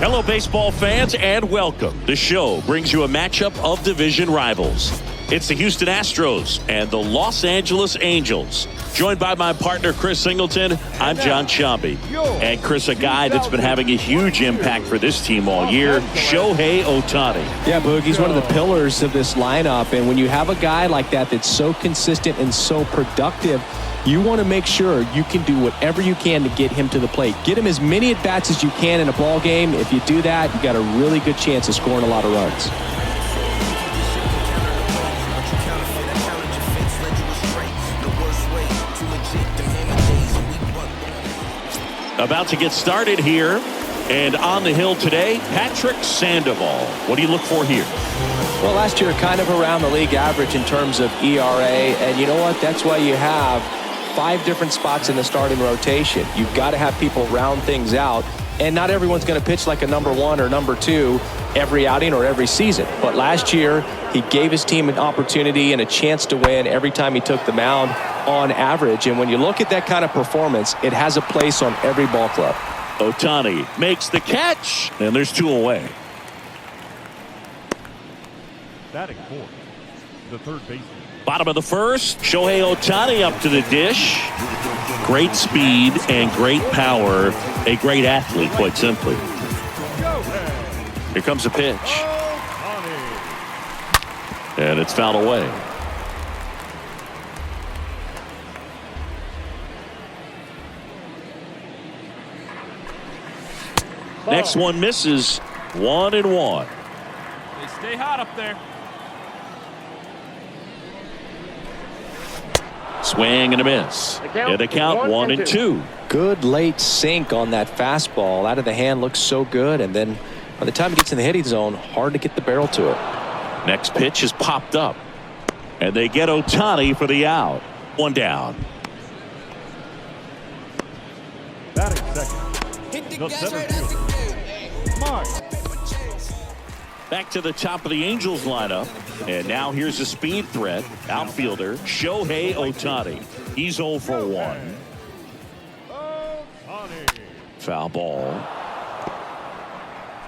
Hello, baseball fans, and welcome. The show brings you a matchup of division rivals. It's the Houston Astros and the Los Angeles Angels. Joined by my partner, Chris Singleton, I'm John Shambi. And Chris, a guy that's been having a huge impact for this team all year, Shohei Ohtani. Yeah, Boog, he's one of the pillars of this lineup. And when you have a guy like that that's so consistent and so productive, you want to make sure you can do whatever you can to get him to the plate. Get him as many at-bats as you can in a ball game. If you do that, you got a really good chance of scoring a lot of runs. About to get started here, and on the hill today, Patrick Sandoval. What do you look for here? Well, last year kind of around the league average in terms of ERA, and you know what? That's why you have 5 different spots in the starting rotation. You've got to have people round things out, and not everyone's going to pitch like a number 1 or number 2 every outing or every season. But last year, he gave his team an opportunity and a chance to win every time he took the mound on average. And when you look at that kind of performance, it has a place on every ball club. Ohtani makes the catch, and there's 2 away. Batting fourth, the third baseman. Bottom of the first, Shohei Ohtani up to the dish. Great speed and great power. A great athlete, quite simply. Here comes a pitch. And it's fouled away. Next one misses. 1-1. They stay hot up there. Swing and a miss. And the count 1-2. Good late sink on that fastball. Out of the hand looks so good, and then by the time it gets in the hitting zone, hard to get the barrel to it. Next pitch is popped up, and they get Ohtani for the out. 1 down. Batting second, the center fielder, Mark. Back to the top of the Angels lineup, and now here's a speed threat. Outfielder Shohei Ohtani. He's 0 for 1. Foul ball.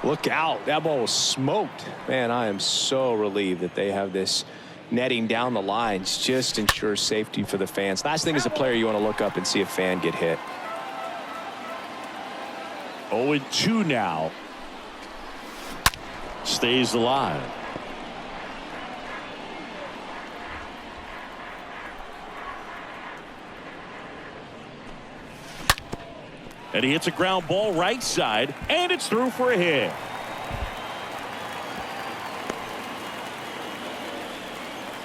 Look out. That ball was smoked. Man, I am so relieved that they have this netting down the lines. Just ensures safety for the fans. Last thing as a player, you want to look up and see a fan get hit. 0-2 now. Stays alive. And he hits a ground ball right side, and it's through for a hit.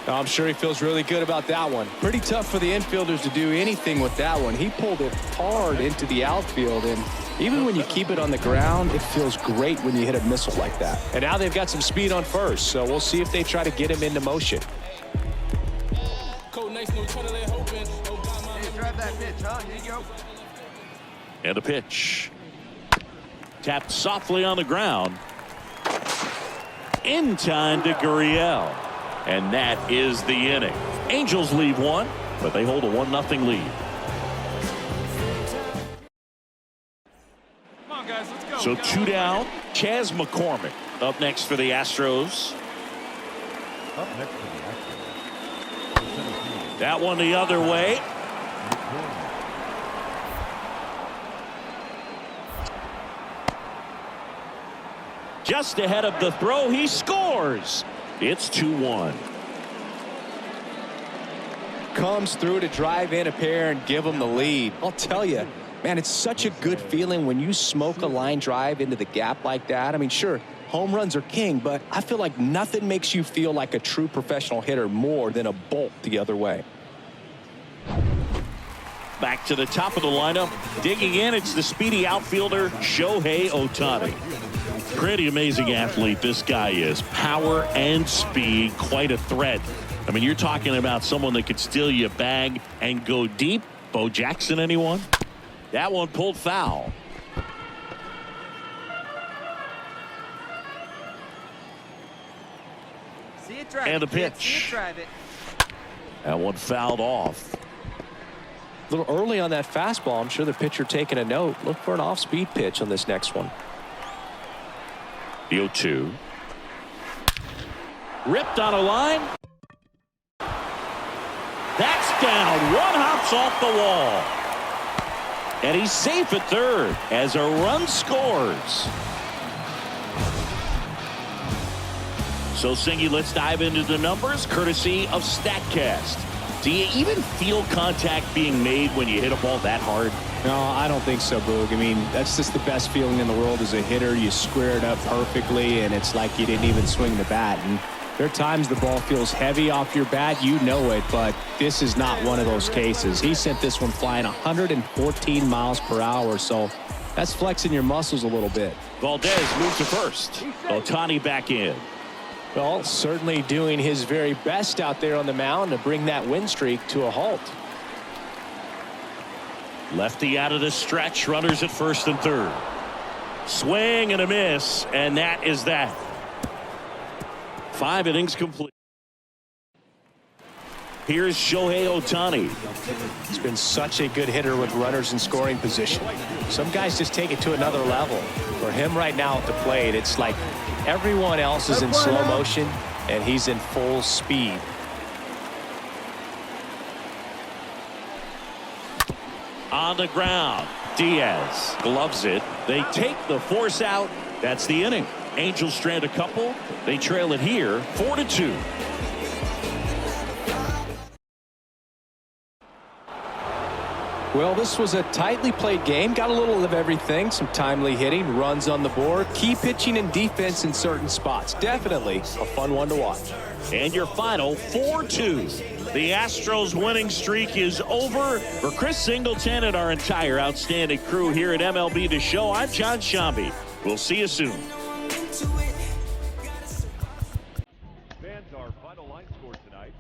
I'm sure he feels really good about that one. Pretty tough for the infielders to do anything with that one. He pulled it hard into the outfield, and even when you keep it on the ground, it feels great when you hit a missile like that. And now they've got some speed on first, so we'll see if they try to get him into motion. And a pitch. Tapped softly on the ground. In time to Gurriel. And that is the inning. Angels leave 1, but they hold a 1-0 lead. Come on, guys, let's go. So 2 down. Chas McCormick up next for the Astros. Up next to the Astros. That one the other way. Just ahead of the throw, he scores. It's 2-1. Comes through to drive in a pair and give them the lead. I'll tell you, man, it's such a good feeling when you smoke a line drive into the gap like that. I mean, sure, home runs are king, but I feel like nothing makes you feel like a true professional hitter more than a bolt the other way. Back to the top of the lineup. Digging in, it's the speedy outfielder, Shohei Ohtani. Pretty amazing athlete this guy is. Power and speed, quite a threat. I mean, you're talking about someone that could steal your bag and go deep. Bo Jackson, anyone? That one pulled foul. And a pitch. That one fouled off. A little early on that fastball. I'm sure the pitcher taking a note. Look for an off-speed pitch on this next one. The 0-2. Ripped on a line. That's down. One hops off the wall. And he's safe at third as a run scores. So, Singy, let's dive into the numbers courtesy of StatCast. Do you even feel contact being made when you hit a ball that hard? No, I don't think so, Boog. I mean, that's just the best feeling in the world as a hitter. You square it up perfectly, and it's like you didn't even swing the bat. And there are times the ball feels heavy off your bat. You know it, but this is not one of those cases. He sent this one flying 114 miles per hour, so that's flexing your muscles a little bit. Valdez moves to first. Ohtani back in. Well, certainly doing his very best out there on the mound to bring that win streak to a halt. Lefty out of the stretch. Runners at first and third. Swing and a miss, and that is that. 5 innings complete. Here's Shohei Ohtani. He's been such a good hitter with runners in scoring position. Some guys just take it to another level. For him right now at the plate, it's like everyone else is in slow motion and he's in full speed. On the ground, Diaz gloves it. They take the force out. That's the inning. Angels strand a couple. They trail it here 4-2. Well, this was a tightly played game. Got a little of everything. Some timely hitting, runs on the board, key pitching and defense in certain spots. Definitely a fun one to watch. And your final 4-2. The Astros winning streak is over. For Chris Singleton and our entire outstanding crew here at MLB The Show, I'm John Shambi. We'll see you soon. Fans, our final line score tonight.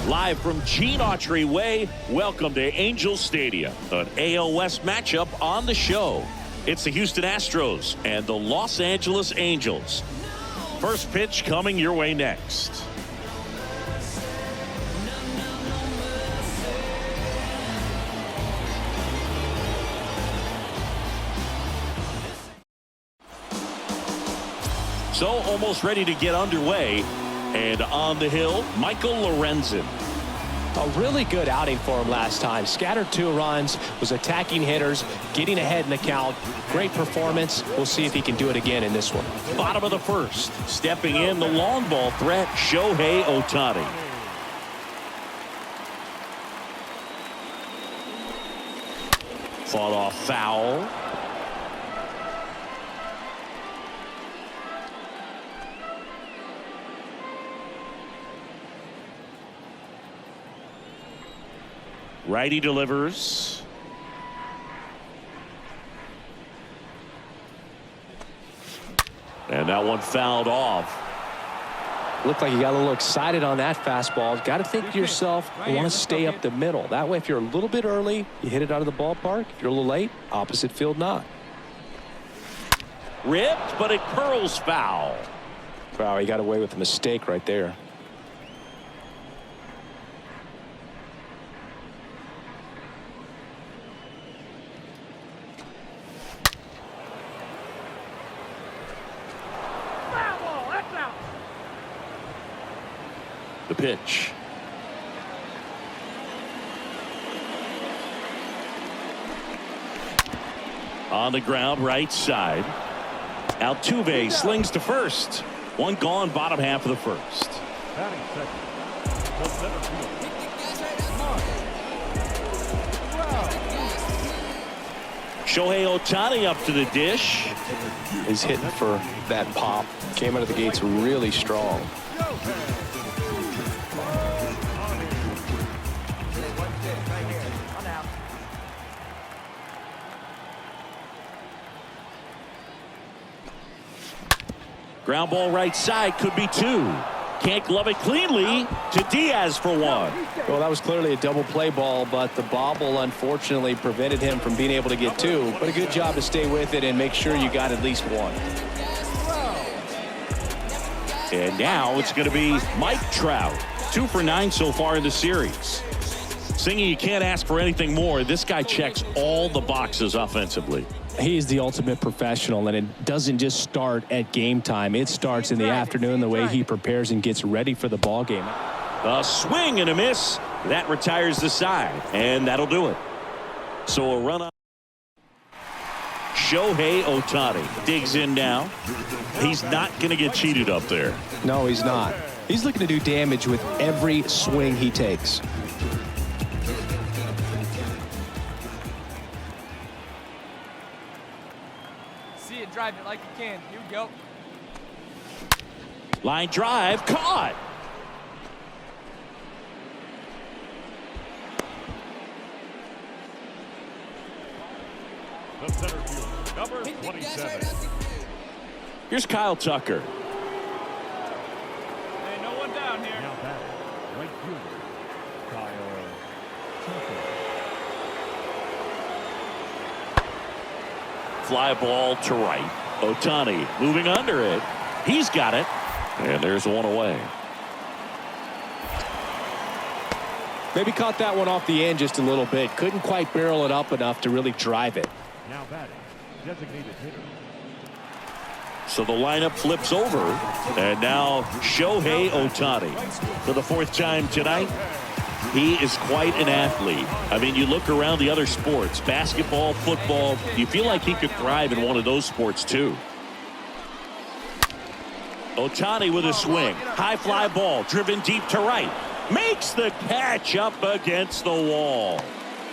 Live from Gene Autry Way, welcome to Angel Stadium, an AL West matchup on the show. It's the Houston Astros and the Los Angeles Angels. First pitch coming your way next. So almost ready to get underway. And on the hill, Michael Lorenzen. A really good outing for him last time. Scattered 2 runs, was attacking hitters, getting ahead in the count. Great performance. We'll see if he can do it again in this one. Bottom of the first. Stepping in, the long ball threat, Shohei Ohtani. Fought off foul. Righty delivers. And that one fouled off. Looked like you got a little excited on that fastball. Got to think to yourself, you want to stay up the middle. That way, if you're a little bit early, you hit it out of the ballpark. If you're a little late, opposite field not. Ripped, but it curls foul. Wow, he got away with a mistake right there. The pitch. On the ground, right side. Altuve slings to first. One gone, bottom half of the first. Batting second. The center field. Shohei Ohtani up to the dish. He's hitting for that pop. Came out of the gates really strong. Ground ball right side, could be two. Can't glove it cleanly to Diaz for one. Well, that was clearly a double play ball, but the bobble unfortunately prevented him from being able to get two. But a good job to stay with it and make sure you got at least one. And now it's going to be Mike Trout. 2 for 9 so far in the series. Singing, you can't ask for anything more. This guy checks all the boxes offensively. He's the ultimate professional, and it doesn't just start at game time. It starts in the afternoon, the way he prepares and gets ready for the ball game. A swing and a miss. That retires the side, and that'll do it. So a run up. Shohei Ohtani digs in now. He's not going to get cheated up there. No, he's not. He's looking to do damage with every swing he takes. See it, drive it like you can. Here we go. Line drive, caught. The center field, number 27. Here's Kyle Tucker. Hey, no one down here. Now batting, right fielder, Kyle Tucker. Fly ball to right. Ohtani moving under it. He's got it. And there's one away. Maybe caught that one off the end just a little bit. Couldn't quite barrel it up enough to really drive it. Now batting, designated hitter. So the lineup flips over. And now Shohei Ohtani for the 4th time tonight. He is quite an athlete. I mean, you look around the other sports, basketball, football, you feel like he could thrive in one of those sports too. Ohtani with a swing. High fly ball driven deep to right. Makes the catch up against the wall.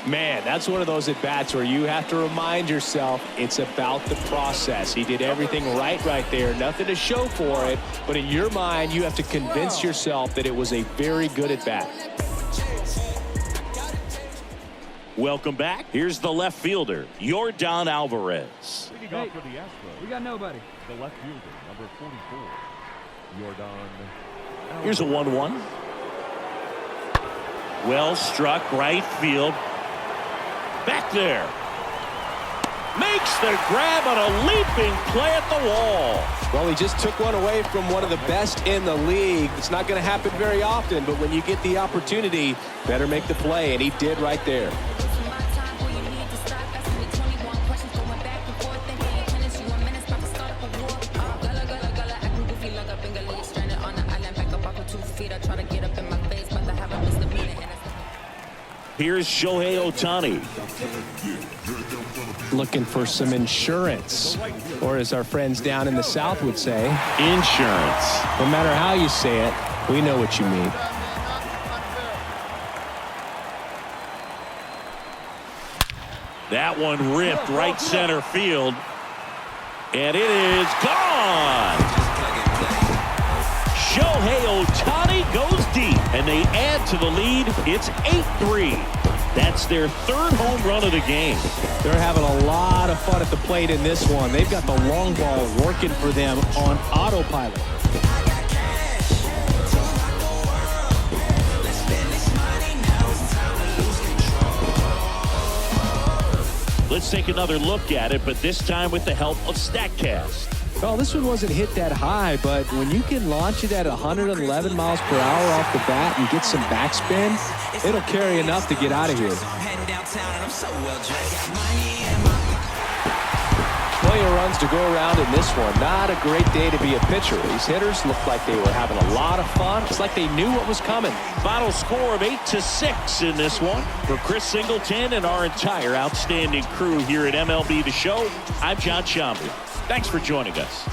Man, that's one of those at-bats where you have to remind yourself it's about the process. He did everything right there. Nothing to show for it. But in your mind, you have to convince yourself that it was a very good at-bat. Welcome back. Here's the left fielder, Yordan Alvarez. Leading off for the Astros, We got nobody. the left fielder, number 44, Yordan. Here's a 1-1. Well struck right field. Back there. Makes the grab on a leaping play at the wall. Well, he just took one away from one of the best in the league. It's not going to happen very often, but when you get the opportunity, better make the play, and he did right there. Here's Shohei Ohtani. Looking for some insurance, or as our friends down in the South would say, Insurance. no matter how you say it, we know what you mean. That one ripped right center field. And it is gone. Shohei Ohtani goes deep, and they add to the lead. It's 8-3. That's their 3rd home run of the game. They're having a lot of fun at the plate in this one. They've got the long ball working for them on autopilot. Let's take another look at it, but this time with the help of StatCast. Well, this one wasn't hit that high, but when you can launch it at 111 miles per hour off the bat and get some backspin, it'll carry enough to get out of here. Plenty of runs to go around in this one. Not a great day to be a pitcher. These hitters looked like they were having a lot of fun. It's like they knew what was coming. Final score of 8-6 in this one. For Chris Singleton and our entire outstanding crew here at MLB The Show, I'm John Sciambi. Thanks for joining us.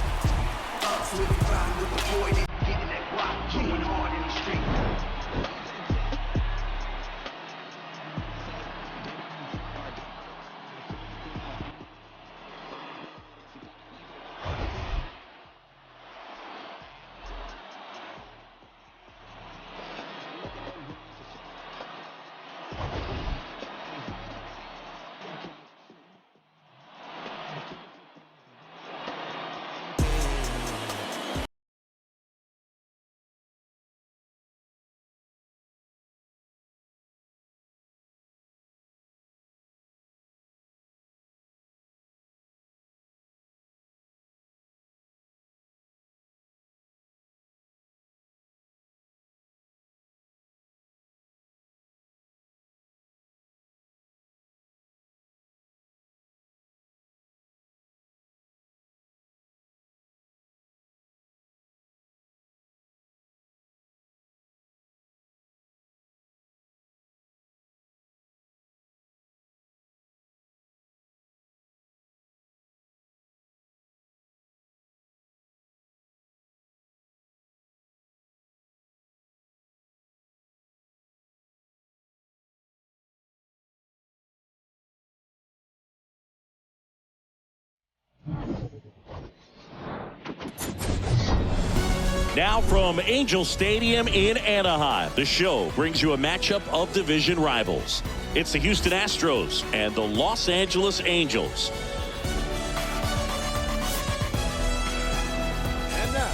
Now from Angel Stadium in Anaheim, the show brings you a matchup of division rivals. It's the Houston Astros and the Los Angeles Angels. And now,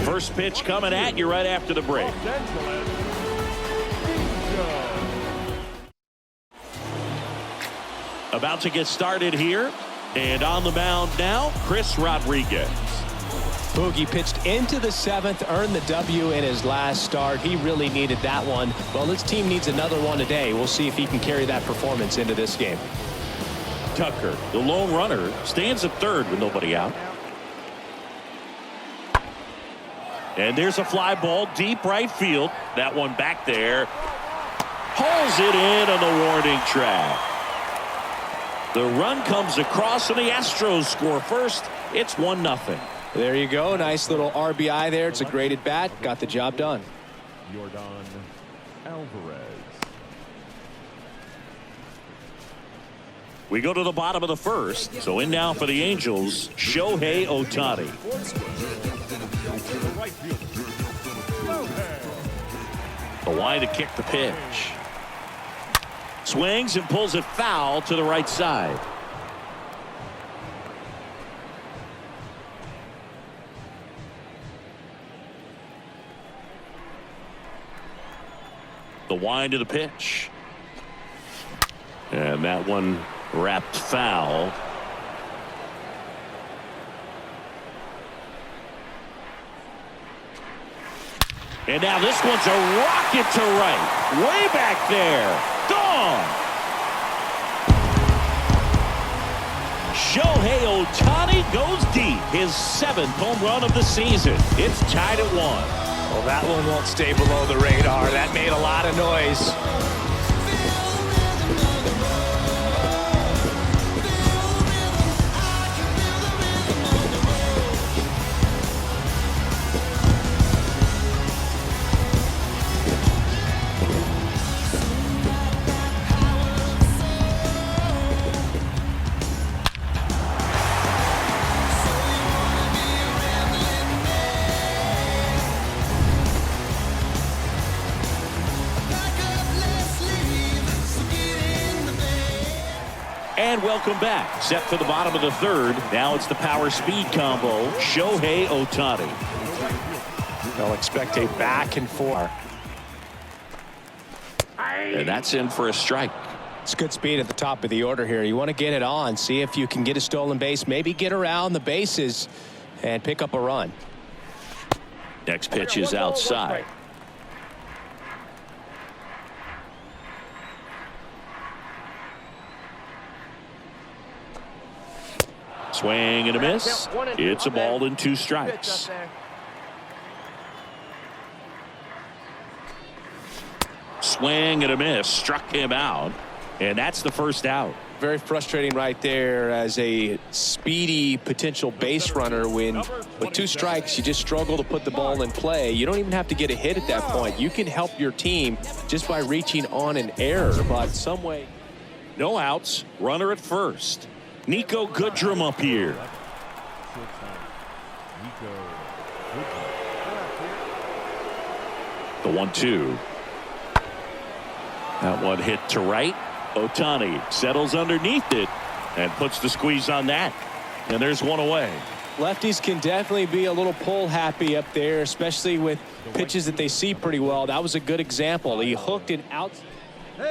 First pitch coming at you right after the break. Los Angeles Angels. About to get started here. And on the mound now, Chris Rodriguez. Boogie pitched into the seventh, earned the W in his last start. He really needed that one. Well, this team needs another one today. We'll see if he can carry that performance into this game. Tucker, the lone runner, stands at third with nobody out. And there's a fly ball deep right field. That one back there. Hauls it in on the warning track. The run comes across and the Astros score first. It's 1-0. There you go. Nice little RBI there. It's a great at bat. Got the job done. Yordan Alvarez. We go to the bottom of the first. So in now for the Angels, Shohei Ohtani. The line to kick the pitch. Swings and pulls it foul to the right side. The wind to the pitch. And that one wrapped foul. And now this one's a rocket to right. Way back there. Gone. Shohei Ohtani goes deep. His 7th home run of the season. It's tied at 1. Well, that one won't stay below the radar. That made a lot of noise. And welcome back. Set for the bottom of the third. Now it's the power speed combo. Shohei Ohtani. They'll expect a back and forth. And that's in for a strike. It's good speed at the top of the order here. You want to get it on. See if you can get a stolen base. Maybe get around the bases and pick up a run. Next pitch is outside. Swing and a miss. It's a ball and 2 strikes. Swing and a miss. Struck him out. And that's the first out. Very frustrating right there as a speedy potential base runner when with 2 strikes you just struggle to put the ball in play. You don't even have to get a hit at that point. You can help your team just by reaching on an error, but some way. No outs, runner at first. Nico Goodrum up here. The 1-2. That one hit to right. Ohtani settles underneath it and puts the squeeze on that. And there's one away. Lefties can definitely be a little pull happy up there, especially with pitches that they see pretty well. That was a good example. He hooked it out.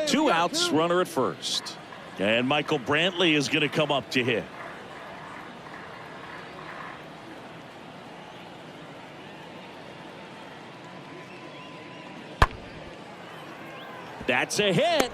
2 outs, runner at first. And Michael Brantley is going to come up to hit. That's a hit.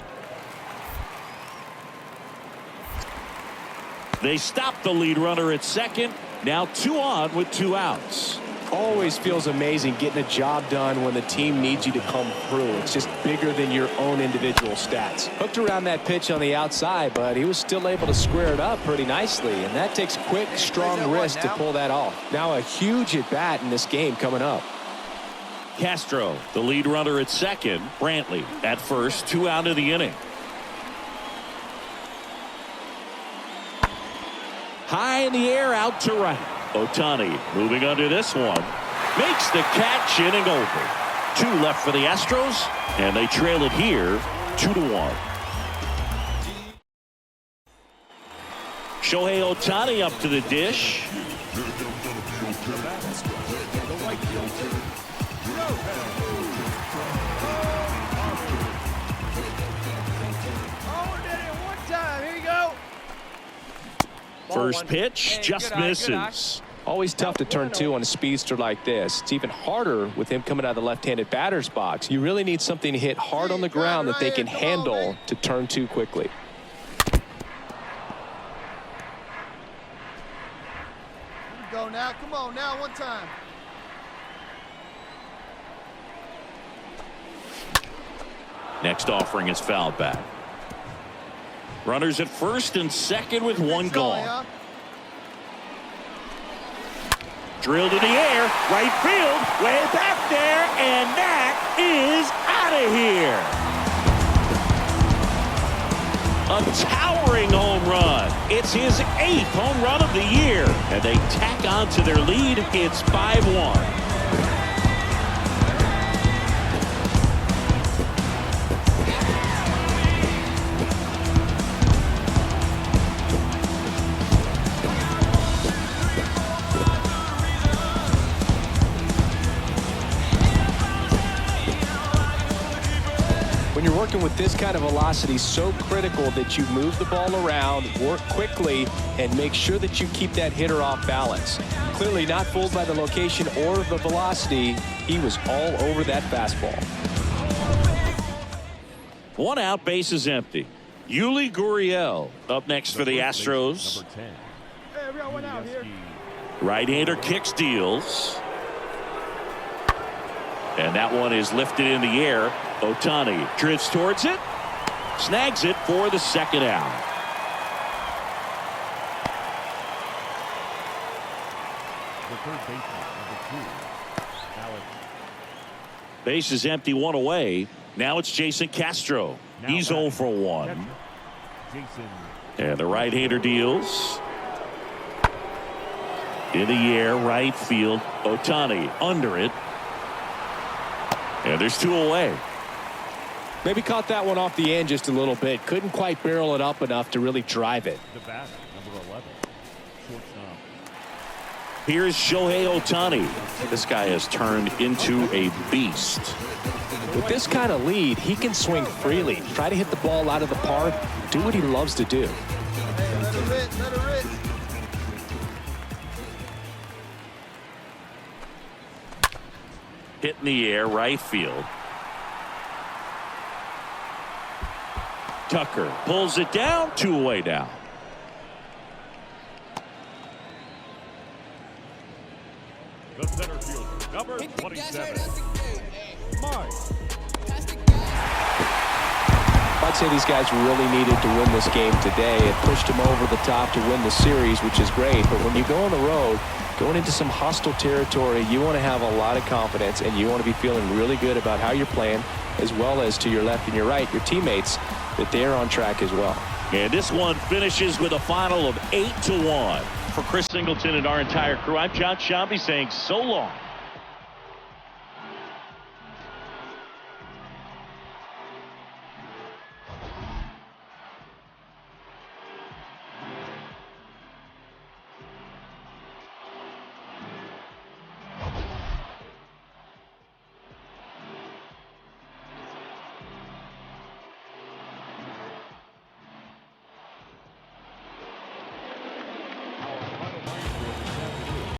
They stop the lead runner at second. Now 2 on with 2 outs. Always feels amazing getting a job done when the team needs you to come through. It's just bigger than your own individual stats. Hooked around that pitch on the outside, but he was still able to square it up pretty nicely, and that takes quick, strong wrist to pull that off. Now a huge at-bat in this game coming up. Castro, the lead runner at second. Brantley at first, 2 out of the inning. High in the air, out to right. Ohtani moving under this one. Makes the catch, inning over. 2 left for the Astros, and they trail it here 2-1. Shohei Ohtani up to the dish. First pitch just misses. Always tough to turn 2 on a speedster like this. It's even harder with him coming out of the left-handed batter's box. You really need something to hit hard on the ground that they can handle to turn 2 quickly. Go now, come on now, one time. Next offering is fouled back. Runners at first and second with 1 gone. Drilled in the air, right field, way back there, and that is out of here. A towering home run. It's his 8th home run of the year, and they tack on to their lead. It's 5-1. When you're working with this kind of velocity, so critical that you move the ball around, work quickly, and make sure that you keep that hitter off balance. Clearly not fooled by the location or the velocity. He was all over that fastball. 1 out, base is empty. Yuli Gurriel up next for the Astros. Hey, we got 1 out here. Right-hander kicks, deals. And that one is lifted in the air. Ohtani drifts towards it. Snags it for the 2nd out. The third baseman, number 2. Base is empty, 1 away. Now it's Jason Castro. He's 0 for 1. And the right-hander deals. In the air, right field. Ohtani under it. And there's 2 away. Maybe caught that one off the end just a little bit. Couldn't quite barrel it up enough to really drive it. The batter, number 11, shortstop. Here's Shohei Ohtani. This guy has turned into a beast. With this kind of lead, he can swing freely, try to hit the ball out of the park, do what he loves to do. Hey, let it rip, let it rip. Hit in the air, right field. Tucker pulls it down, 2 away now. The center fielder, number 27, Mike. I'd say these guys really needed to win this game today. It pushed them over the top to win the series, which is great. But when you go on the road, going into some hostile territory, you want to have a lot of confidence, and you want to be feeling really good about how you're playing, as well as to your left and your right, your teammates, that they're on track as well. And this one finishes with a final of 8-1. For Chris Singleton and our entire crew, I'm John Shambi saying so long.